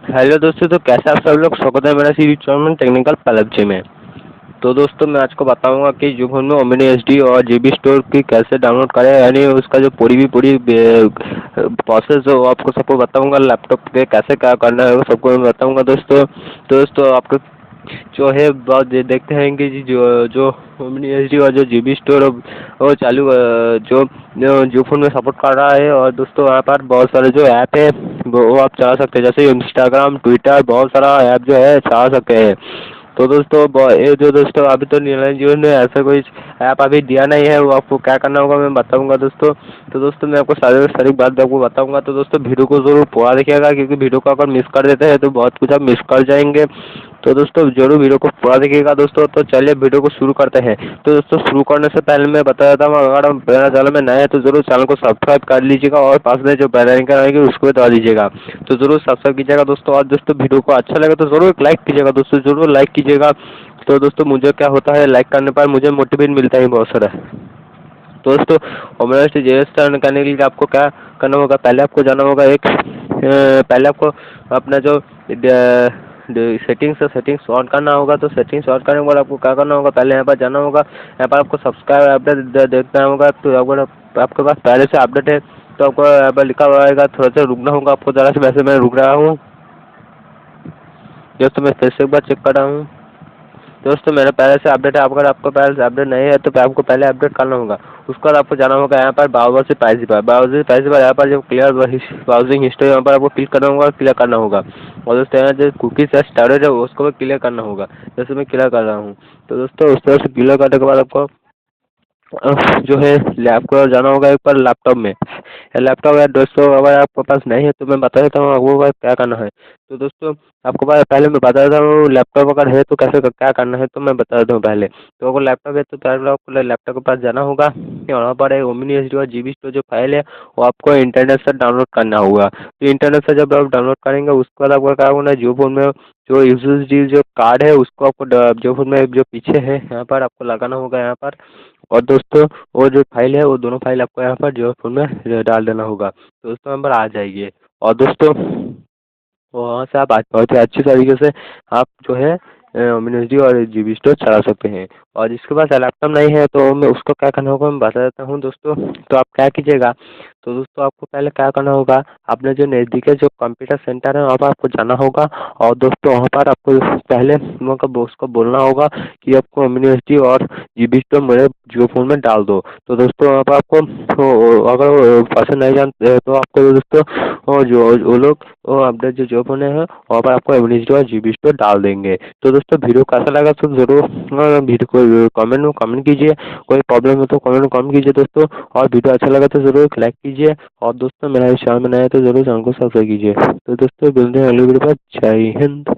Hello दोस्तों, तो कैसे आप सब लोग? स्वागत है मेरा सीरीज चैनल टेक्निकल पल्लवजी में। तो दोस्तों मैं आज को बताऊंगा कि जो फोन में ओमनी एचडी और जीबी स्टोर की कैसे डाउनलोड करें, यानी उसका जो पूरी प्रोसेस है वो आपको सबको बताऊंगा। लैपटॉप पे कैसे क्या करना है वो सबको मैं बताऊंगा दोस्तों। तो दोस्तों आपको जो है बहुत देखते हैं कि जो जो ओमनी एचडी और जो जीबी स्टोर वो चालू जो फोन में सपोर्ट कर रहा है। और दोस्तों यहाँ पर बहुत सारे जो ऐप है वो आप चला सकते हैं, जैसे इंस्टाग्राम, ट्विटर, बहुत सारा ऐप जो है चला सकते हैं। तो दोस्तों ये जो दोस्तों अभी तो रिलायंस जियो ने ऐसा कोई ऐप अभी दिया नहीं है, वो आपको क्या करना होगा मैं बताऊंगा दोस्तों। तो दोस्तों मैं आपको सारी सारी बात आपको बताऊंगा। तो दोस्तों वीडियो को जरूर पूरा देखिएगा, क्योंकि वीडियो को अगर मिस कर देते हैं तो बहुत कुछ आप मिस कर जाएंगे। तो दोस्तों जरूर वीडियो को पूरा देखिएगा दोस्तों। तो चलिए वीडियो को शुरू करते हैं। तो दोस्तों शुरू करने से पहले मैं बता देता हूँ, अगर हम मेरा चैनल में नए हैं तो जरूर चैनल को सब्सक्राइब कर लीजिएगा और पास में जो बेल आइकन आएगी उसको भी दबा दीजिएगा। तो जरूर सब्सक्राइब कीजिएगा दोस्तों। और दोस्तों वीडियो को अच्छा लगे तो जरूर एक लाइक कीजिएगा दोस्तों, जरूर लाइक कीजिएगा। तो दोस्तों मुझे क्या होता है, लाइक करने पर मुझे मोटिवेट मिलता है बहुत सारा। तो दोस्तों ओमनी रजिस्टर करने के लिए आपको क्या करना होगा, पहले आपको जाना होगा पहले आपको अपना जो सेटिंग्स ऑन करना होगा। तो सेटिंग्स ऑन करने के बाद आपको क्या करना होगा, पहले यहाँ पर जाना होगा। यहाँ पर आपको सब्सक्राइब अपडेट देखना होगा। तो अगर आपके पास पहले से अपडेट है तो आपको यहाँ पर लिखा हुआ आएगा, थोड़ा सा रुकना होगा आपको ज़रा से। वैसे मैं रुक रहा हूँ दोस्तों, मैं फिर से एक बार चेक कर रहा हूँ। दोस्तों मेरा पहले से अपडेट है, अगर आपको पहले से अपडेट नहीं है तो आपको पहले अपडेट करना होगा। उसके बाद आपको जाना होगा यहाँ पर ब्राउज़र से प्राइवेसी पर यहाँ पर जो क्लियर ब्राउजिंग हिस्ट्री यहाँ पर आपको क्लिक करना होगा, क्लियर करना होगा। और दोस्तों यहाँ जो कुकीज़ है स्टोरेज है उसको भी क्लियर करना होगा, जैसे मैं क्लियर कर रहा हूँ। तो दोस्तों उस तरह से क्लियर करने के बाद आपको जो है आपको जाना होगा एक बार लैपटॉप में। लैपटॉप है दोस्तों, अगर आपके पास नहीं है तो मैं बता देता हूँ आपको क्या करना है। तो दोस्तों आपको पहले मैं बता देता हूँ, लैपटॉप अगर है तो कैसे क्या करना है तो मैं बता देता हूँ पहले। तो अगर लैपटॉप है तो पहले आपको लैपटॉप के पास जाना होगा। वहाँ पर है ओमनी एचडी और जीबी स्टोर जो फाइल है वो आपको इंटरनेट से डाउनलोड करना होगा। तो इंटरनेट से जब आप डाउनलोड करेंगे उसके बाद आपको क्या होगा, जो फोन में जो यूएसएसडी जो कार्ड है उसको आपको जो फोन में जो पीछे है यहाँ पर आपको लगाना होगा यहाँ पर। और दोस्तों वो जो फाइल है वो दोनों फाइल आपको यहाँ पर जो फोन में डाल देना होगा। तो दोस्तों यहाँ पर आ जाएगी। और दोस्तों वहाँ से आप बहुत ही अच्छी तरीके से आप जो है ओमनी और जीबी स्टोर चला सकते हैं। और जिसके पास लैपटॉप नहीं है तो मैं उसको क्या करना होगा मैं बता देता हूँ दोस्तों। तो आप क्या कीजिएगा, तो दोस्तों आपको पहले क्या करना होगा, अपने जो नज़दीकी जो कंप्यूटर सेंटर है वहाँ पर आपको जाना होगा। और दोस्तों वहाँ पर आपको पहले उसको बोलना होगा कि आपको ओमनी और जीबी स्टोर मेरे जियो फोन में डाल दो। तो दोस्तों वहाँ पर आपको अगर पसंद नहीं जानते तो आपको दोस्तों जो वो लोग वो अपडेट जो जॉब होने हैं वहाँ पर आपको ओमनी और जीबी स्टोर डाल देंगे। तो दोस्तों वीडियो कैसा लगा तो जरूर वीडियो को कमेंट कीजिए। कोई प्रॉब्लम हो तो कमेंट में कमेंट कीजिए दोस्तों। और वीडियो अच्छा लगा तो जरूर लाइक कीजिए। और दोस्तों मेरा चैनल में नया है तो जरूर चैनल को सब्सक्राइब कीजिए। तो दोस्तों मिलते हैं अगली वीडियो पर। जय हिंद।